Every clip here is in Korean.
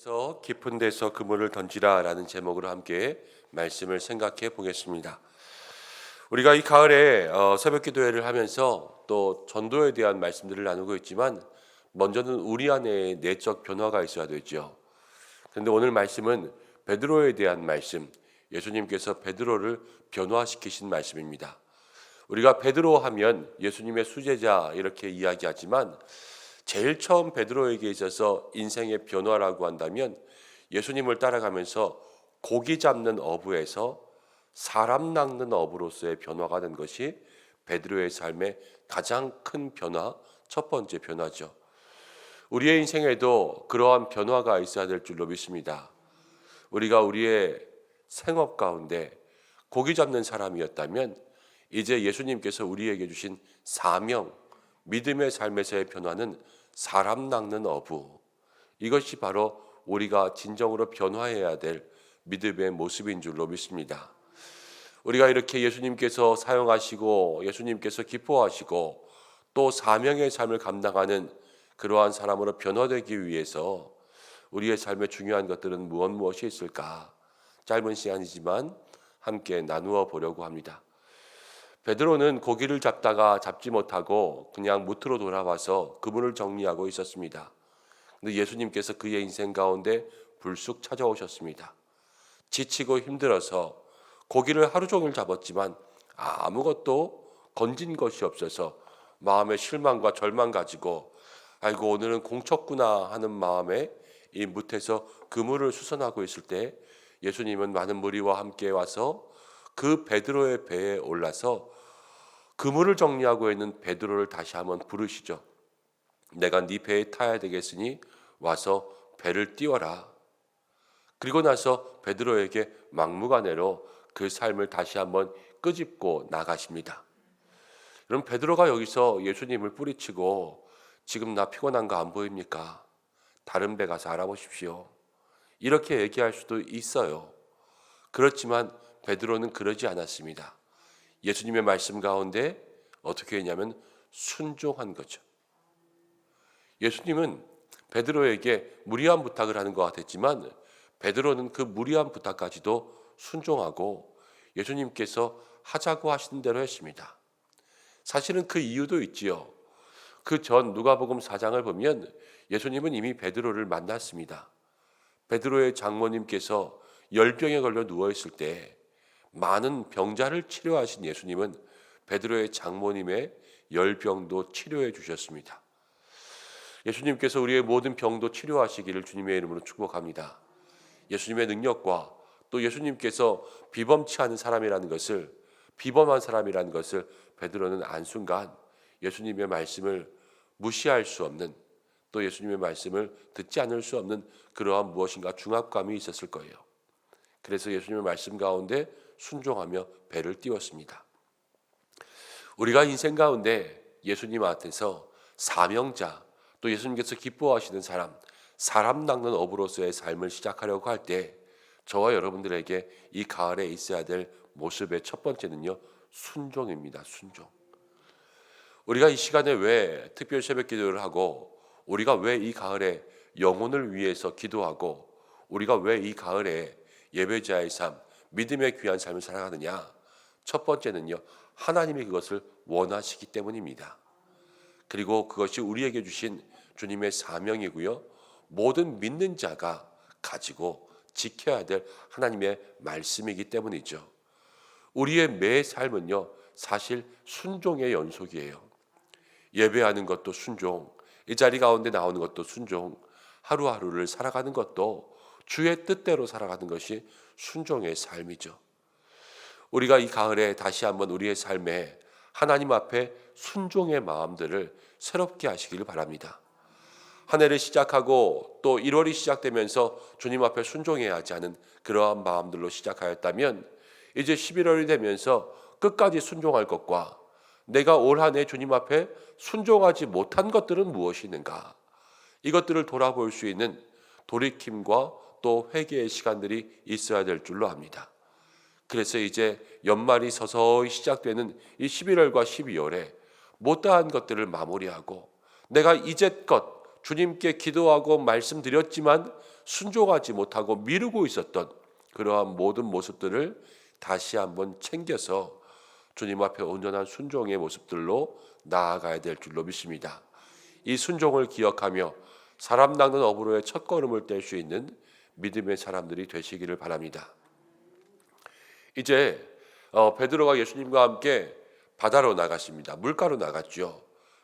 그래서 깊은 데서 그물을 던지라라는 제목으로 함께 말씀을 생각해 보겠습니다. 우리가 이 가을에 새벽 기도회를 하면서 또 전도에 대한 말씀들을 나누고 있지만 먼저는 우리 안에 내적 변화가 있어야 되죠. 그런데 오늘 말씀은 베드로에 대한 말씀, 예수님께서 베드로를 변화시키신 말씀입니다. 우리가 베드로 하면 예수님의 수제자 이렇게 이야기하지만 제일 처음 베드로에게 있어서 인생의 변화라고 한다면 예수님을 따라가면서 고기 잡는 어부에서 사람 낚는 어부로서의 변화가 된 것이 베드로의 삶의 가장 큰 변화, 첫 번째 변화죠. 우리의 인생에도 그러한 변화가 있어야 될 줄로 믿습니다. 우리가 우리의 생업 가운데 고기 잡는 사람이었다면 이제 예수님께서 우리에게 주신 사명, 믿음의 삶에서의 변화는 사람 낚는 어부. 이것이 바로 우리가 진정으로 변화해야 될 믿음의 모습인 줄로 믿습니다. 우리가 이렇게 예수님께서 사용하시고 예수님께서 기뻐하시고 또 사명의 삶을 감당하는 그러한 사람으로 변화되기 위해서 우리의 삶에 중요한 것들은 무엇이 있을까? 짧은 시간이지만 함께 나누어 보려고 합니다. 베드로는 고기를 잡다가 잡지 못하고 그냥 무트로 돌아와서 그물을 정리하고 있었습니다. 그런데 예수님께서 그의 인생 가운데 불쑥 찾아오셨습니다. 지치고 힘들어서 고기를 하루 종일 잡았지만 아무것도 건진 것이 없어서 마음의 실망과 절망 가지고 아이고 오늘은 공쳤구나 하는 마음에 이 무트에서 그물을 수선하고 있을 때 예수님은 많은 무리와 함께 와서 그 베드로의 배에 올라서 그물을 정리하고 있는 베드로를 다시 한번 부르시죠. 내가 네 배에 타야 되겠으니 와서 배를 띄워라. 그리고 나서 베드로에게 막무가내로 그 삶을 다시 한번 끄집고 나가십니다. 그럼 베드로가 여기서 예수님을 뿌리치고 지금 나 피곤한 거 안 보입니까? 다른 배 가서 알아보십시오. 이렇게 얘기할 수도 있어요. 그렇지만 베드로는 그러지 않았습니다. 예수님의 말씀 가운데 어떻게 했냐면 순종한 거죠. 예수님은 베드로에게 무리한 부탁을 하는 것 같았지만 베드로는 그 무리한 부탁까지도 순종하고 예수님께서 하자고 하시는 대로 했습니다. 사실은 그 이유도 있지요. 그 전 누가복음 4장을 보면 예수님은 이미 베드로를 만났습니다. 베드로의 장모님께서 열병에 걸려 누워있을 때 많은 병자를 치료하신 예수님은 베드로의 장모님의 열병도 치료해 주셨습니다. 예수님께서 우리의 모든 병도 치료하시기를 주님의 이름으로 축복합니다. 예수님의 능력과 또 예수님께서 비범치 않은 사람이라는 것을 비범한 사람이라는 것을 베드로는 안 순간 예수님의 말씀을 무시할 수 없는 또 예수님의 말씀을 듣지 않을 수 없는 그러한 무엇인가 중압감이 있었을 거예요. 그래서 예수님의 말씀 가운데 순종하며 배를 띄웠습니다. 우리가 인생 가운데 예수님 앞에서 사명자 또 예수님께서 기뻐하시는 사람 낚는 어부로서의 삶을 시작하려고 할 때 저와 여러분들에게 이 가을에 있어야 될 모습의 첫 번째는요, 순종입니다. 순종. 우리가 이 시간에 왜 특별 새벽 기도를 하고 우리가 왜 이 가을에 영혼을 위해서 기도하고 우리가 왜 이 가을에 예배자의 삶, 믿음의 귀한 삶을 살아가느냐? 첫 번째는요, 하나님이 그것을 원하시기 때문입니다. 그리고 그것이 우리에게 주신 주님의 사명이고요. 모든 믿는 자가 가지고 지켜야 될 하나님의 말씀이기 때문이죠. 우리의 매 삶은요, 사실 순종의 연속이에요. 예배하는 것도 순종, 이 자리 가운데 나오는 것도 순종, 하루하루를 살아가는 것도 주의 뜻대로 살아가는 것이 순종의 삶이죠. 우리가 이 가을에 다시 한번 우리의 삶에 하나님 앞에 순종의 마음들을 새롭게 하시기를 바랍니다. 한 해를 시작하고 또 1월이 시작되면서 주님 앞에 순종해야 하지 않은 그러한 마음들로 시작하였다면 이제 11월이 되면서 끝까지 순종할 것과 내가 올 한 해 주님 앞에 순종하지 못한 것들은 무엇이 있는가? 이것들을 돌아볼 수 있는 돌이킴과 또 회개의 시간들이 있어야 될 줄로 압니다. 그래서 이제 연말이 서서히 시작되는 이 11월과 12월에 못다한 것들을 마무리하고 내가 이제껏 주님께 기도하고 말씀드렸지만 순종하지 못하고 미루고 있었던 그러한 모든 모습들을 다시 한번 챙겨서 주님 앞에 온전한 순종의 모습들로 나아가야 될 줄로 믿습니다. 이 순종을 기억하며 사람 낚는 어부로의 첫걸음을 뗄 수 있는 믿음의 사람들이 되시기를 바랍니다. 이제 베드로가 예수님과 함께 바다로 나갔습니다. 물가로 나갔죠.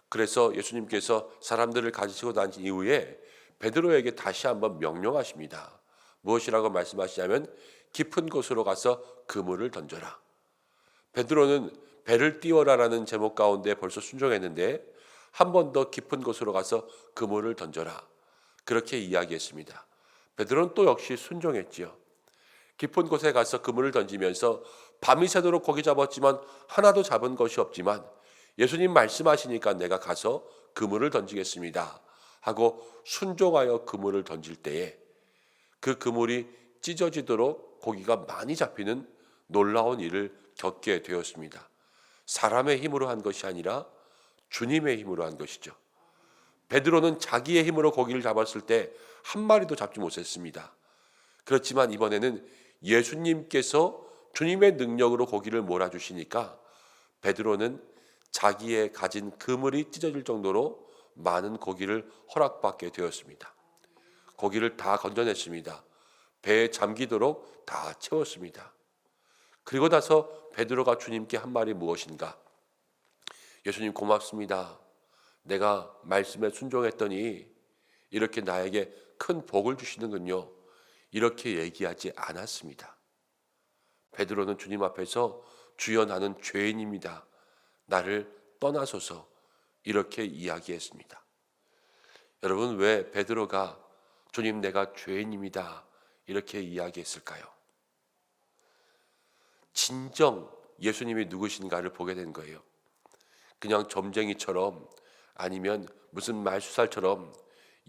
그래서 예수님께서 사람들을 가지시고 난 이후에 베드로에게 다시 한번 명령하십니다. 무엇이라고 말씀하시냐면 깊은 곳으로 가서 그물을 던져라. 베드로는 배를 띄워라라는 제목 가운데 벌써 순종했는데 한 번 더 깊은 곳으로 가서 그물을 던져라. 그렇게 이야기했습니다. 베드로는 또 역시 순종했지요. 깊은 곳에 가서 그물을 던지면서 밤이 새도록 고기 잡았지만 하나도 잡은 것이 없지만 예수님 말씀하시니까 내가 가서 그물을 던지겠습니다 하고 순종하여 그물을 던질 때에 그 그물이 찢어지도록 고기가 많이 잡히는 놀라운 일을 겪게 되었습니다. 사람의 힘으로 한 것이 아니라 주님의 힘으로 한 것이죠. 베드로는 자기의 힘으로 고기를 잡았을 때 한 마리도 잡지 못했습니다. 그렇지만 이번에는 예수님께서 주님의 능력으로 고기를 몰아주시니까 베드로는 자기의 가진 그물이 찢어질 정도로 많은 고기를 허락받게 되었습니다. 고기를 다 건져냈습니다. 배에 잠기도록 다 채웠습니다. 그리고 나서 베드로가 주님께 한 말이 무엇인가? 예수님 고맙습니다. 내가 말씀에 순종했더니 이렇게 나에게 큰 복을 주시는군요. 이렇게 얘기하지 않았습니다. 베드로는 주님 앞에서 주여 나는 죄인입니다. 나를 떠나소서 이렇게 이야기했습니다. 여러분 왜 베드로가 주님 내가 죄인입니다 이렇게 이야기했을까요? 진정 예수님이 누구신가를 보게 된 거예요. 그냥 점쟁이처럼 아니면 무슨 말수살처럼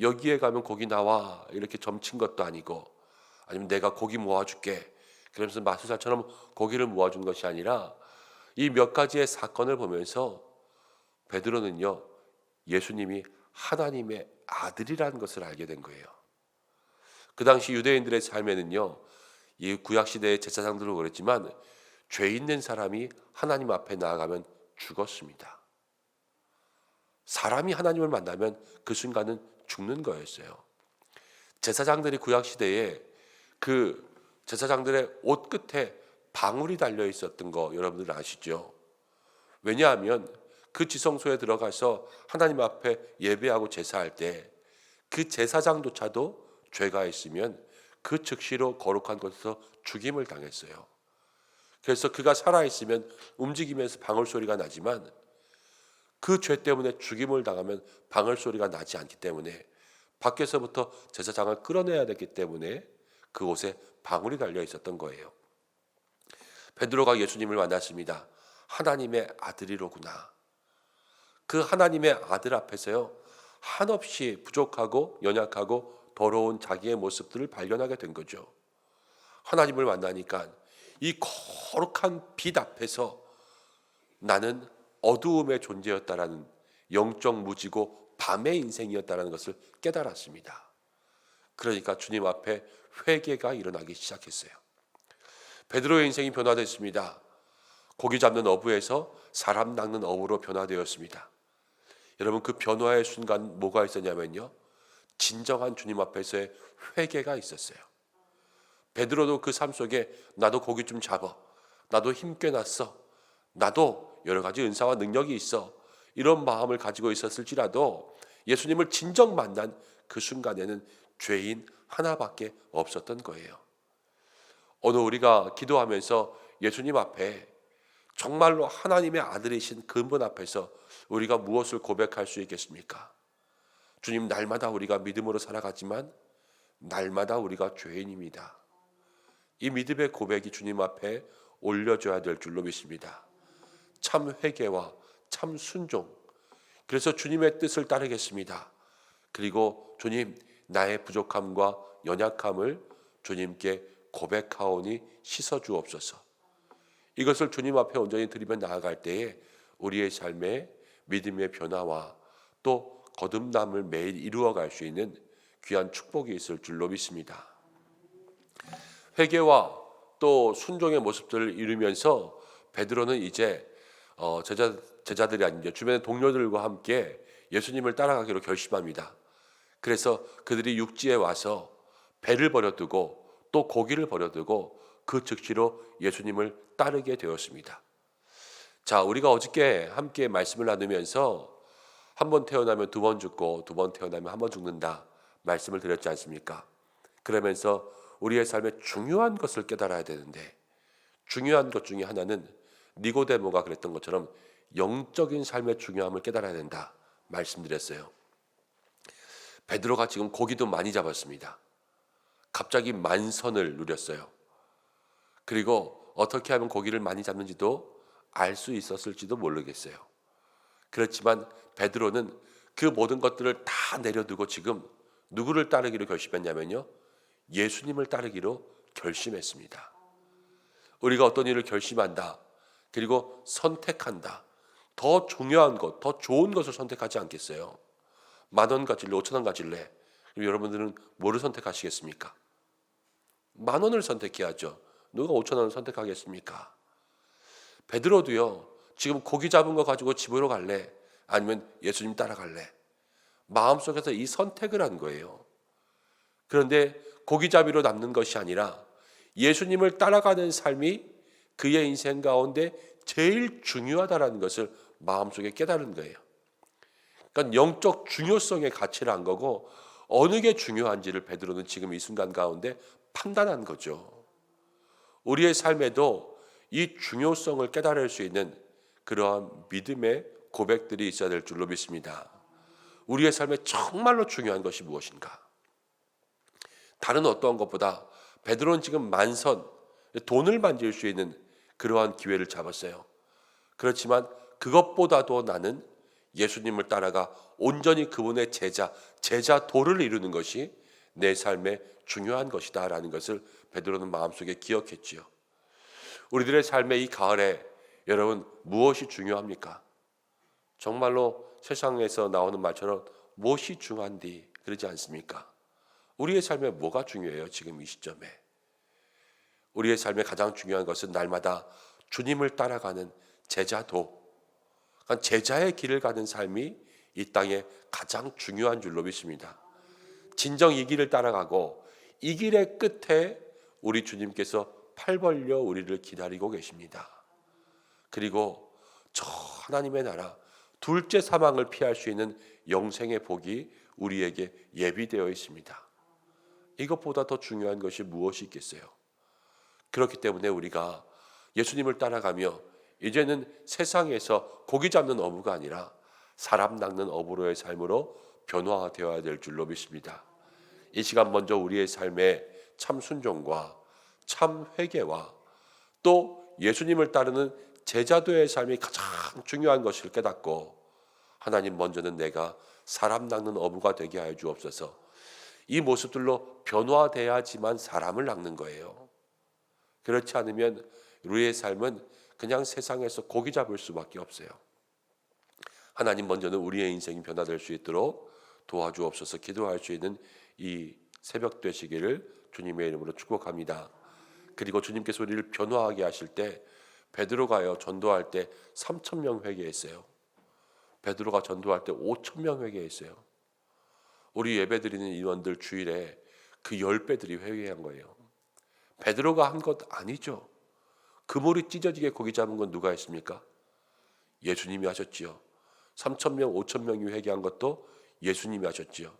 여기에 가면 고기 나와 이렇게 점친 것도 아니고 아니면 내가 고기 모아줄게 그러면서 말수살처럼 고기를 모아준 것이 아니라 이 몇 가지의 사건을 보면서 베드로는요 예수님이 하나님의 아들이라는 것을 알게 된 거예요. 그 당시 유대인들의 삶에는요 이 구약시대의 제사장들도 그랬지만 죄 있는 사람이 하나님 앞에 나아가면 죽었습니다. 사람이 하나님을 만나면 그 순간은 죽는 거였어요. 제사장들이 구약시대에 그 제사장들의 옷 끝에 방울이 달려 있었던 거 여러분들 아시죠? 왜냐하면 그 지성소에 들어가서 하나님 앞에 예배하고 제사할 때 그 제사장조차도 죄가 있으면 그 즉시로 거룩한 곳에서 죽임을 당했어요. 그래서 그가 살아있으면 움직이면서 방울 소리가 나지만 그 죄 때문에 죽임을 당하면 방울 소리가 나지 않기 때문에 밖에서부터 제사장을 끌어내야 되기 때문에 그곳에 방울이 달려 있었던 거예요. 베드로가 예수님을 만났습니다. 하나님의 아들이로구나. 그 하나님의 아들 앞에서요 한없이 부족하고 연약하고 더러운 자기의 모습들을 발견하게 된 거죠. 하나님을 만나니까 이 거룩한 빛 앞에서 나는 어두움의 존재였다라는 영적 무지고 밤의 인생이었다라는 것을 깨달았습니다. 그러니까 주님 앞에 회개가 일어나기 시작했어요. 베드로의 인생이 변화됐습니다. 고기 잡는 어부에서 사람 낚는 어부로 변화되었습니다. 여러분 그 변화의 순간 뭐가 있었냐면요. 진정한 주님 앞에서의 회개가 있었어요. 베드로도 그 삶 속에 나도 고기 좀 잡아. 나도 힘 꽤 났어. 나도 여러 가지 은사와 능력이 있어. 이런 마음을 가지고 있었을지라도 예수님을 진정 만난 그 순간에는 죄인 하나밖에 없었던 거예요. 오늘 우리가 기도하면서 예수님 앞에 정말로 하나님의 아들이신 그분 앞에서 우리가 무엇을 고백할 수 있겠습니까? 주님 날마다 우리가 믿음으로 살아가지만 날마다 우리가 죄인입니다. 이 믿음의 고백이 주님 앞에 올려줘야 될 줄로 믿습니다. 참 회개와 참 순종. 그래서 주님의 뜻을 따르겠습니다. 그리고 주님 나의 부족함과 연약함을 주님께 고백하오니 씻어주옵소서. 이것을 주님 앞에 온전히 드리며 나아갈 때에 우리의 삶에 믿음의 변화와 또 거듭남을 매일 이루어갈 수 있는 귀한 축복이 있을 줄로 믿습니다. 회개와 또 순종의 모습들을 이루면서 베드로는 이제 제자들이 아닌 주변의 동료들과 함께 예수님을 따라가기로 결심합니다. 그래서 그들이 육지에 와서 배를 버려두고 또 고기를 버려두고 그 즉시로 예수님을 따르게 되었습니다. 자, 우리가 어저께 함께 말씀을 나누면서 한 번 태어나면 두 번 죽고 두 번 태어나면 한 번 죽는다 말씀을 드렸지 않습니까? 그러면서 우리의 삶에 중요한 것을 깨달아야 되는데, 중요한 것 중에 하나는 니고데모가 그랬던 것처럼 영적인 삶의 중요함을 깨달아야 된다 말씀드렸어요. 베드로가 지금 고기도 많이 잡았습니다. 갑자기 만선을 누렸어요. 그리고 어떻게 하면 고기를 많이 잡는지도 알 수 있었을지도 모르겠어요. 그렇지만 베드로는 그 모든 것들을 다 내려두고 지금 누구를 따르기로 결심했냐면요, 예수님을 따르기로 결심했습니다. 우리가 어떤 일을 결심한다, 그리고 선택한다, 더 중요한 것, 더 좋은 것을 선택하지 않겠어요? 10,000원 가질래, 5,000원 가질래? 그럼 여러분들은 뭐를 선택하시겠습니까? 10,000원을 선택해야죠. 누가 5,000원을 선택하겠습니까? 베드로도요, 지금 고기 잡은 거 가지고 집으로 갈래? 아니면 예수님 따라갈래? 마음속에서 이 선택을 한 거예요. 그런데 고기잡이로 남는 것이 아니라 예수님을 따라가는 삶이 그의 인생 가운데 제일 중요하다는 것을 마음속에 깨달은 거예요. 그러니까 영적 중요성의 가치를 한 거고, 어느 게 중요한지를 베드로는 지금 이 순간 가운데 판단한 거죠. 우리의 삶에도 이 중요성을 깨달을 수 있는 그러한 믿음의 고백들이 있어야 될 줄로 믿습니다. 우리의 삶에 정말로 중요한 것이 무엇인가? 다른 어떠한 것보다 베드로는 지금 만선, 돈을 만질 수 있는 그러한 기회를 잡았어요. 그렇지만 그것보다도 나는 예수님을 따라가 온전히 그분의 제자도를 이루는 것이 내 삶에 중요한 것이다 라는 것을 베드로는 마음속에 기억했지요. 우리들의 삶의 이 가을에 여러분, 무엇이 중요합니까? 정말로 세상에서 나오는 말처럼 무엇이 중요한디 그러지 않습니까? 우리의 삶에 뭐가 중요해요? 지금 이 시점에 우리의 삶에 가장 중요한 것은 날마다 주님을 따라가는 제자도, 그러니까 제자의 길을 가는 삶이 이 땅에 가장 중요한 줄로 믿습니다. 진정 이 길을 따라가고 이 길의 끝에 우리 주님께서 팔 벌려 우리를 기다리고 계십니다. 그리고 저 하나님의 나라, 둘째 사망을 피할 수 있는 영생의 복이 우리에게 예비되어 있습니다. 이것보다 더 중요한 것이 무엇이 있겠어요? 그렇기 때문에 우리가 예수님을 따라가며 이제는 세상에서 고기 잡는 어부가 아니라 사람 낚는 어부로의 삶으로 변화되어야 될 줄로 믿습니다. 이 시간 먼저 우리의 삶에 참 순종과 참 회개와 또 예수님을 따르는 제자도의 삶이 가장 중요한 것을 깨닫고, 하나님 먼저는 내가 사람 낚는 어부가 되게 하여 주옵소서. 이 모습들로 변화돼야지만 사람을 낚는 거예요. 그렇지 않으면 우리의 삶은 그냥 세상에서 고기 잡을 수밖에 없어요. 하나님 먼저는 우리의 인생이 변화될 수 있도록 도와주옵소서. 기도할 수 있는 이 새벽 되시기를 주님의 이름으로 축복합니다. 그리고 주님께서 우리를 변화하게 하실 때 베드로가요, 전도할 때 3,000명 회개했어요. 베드로가 전도할 때 5,000명 회개했어요. 우리 예배드리는 인원들 주일에 그 10배들이 회개한 거예요. 베드로가 한 것 아니죠. 그물이 찢어지게 고기 잡은 건 누가 했습니까? 예수님이 하셨지요. 3,000명, 5,000명이 회개한 것도 예수님이 하셨지요.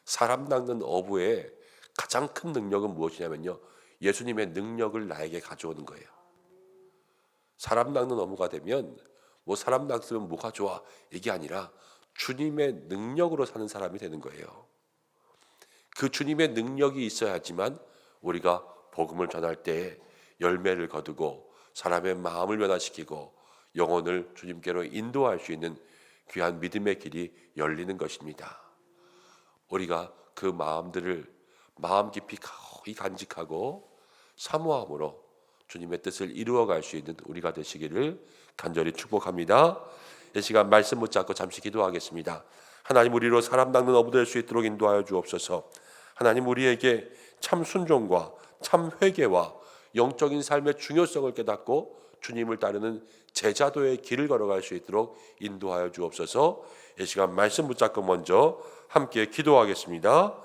사람 낚는 어부의 가장 큰 능력은 무엇이냐면요, 예수님의 능력을 나에게 가져오는 거예요. 사람 낚는 어부가 되면 뭐 사람 낚으면 뭐가 좋아 이게 아니라 주님의 능력으로 사는 사람이 되는 거예요. 그 주님의 능력이 있어야지만 우리가 복음을 전할 때 열매를 거두고 사람의 마음을 변화시키고 영혼을 주님께로 인도할 수 있는 귀한 믿음의 길이 열리는 것입니다. 우리가 그 마음들을 마음 깊이 간직하고 사모함으로 주님의 뜻을 이루어갈 수 있는 우리가 되시기를 간절히 축복합니다. 이 시간 말씀 붙잡고 잠시 기도하겠습니다. 하나님 우리로 사람 닦는 어부 될 수 있도록 인도하여 주옵소서. 하나님 우리에게 참 순종과 참 회개와 영적인 삶의 중요성을 깨닫고 주님을 따르는 제자도의 길을 걸어갈 수 있도록 인도하여 주옵소서. 이 시간 말씀 붙잡고 먼저 함께 기도하겠습니다.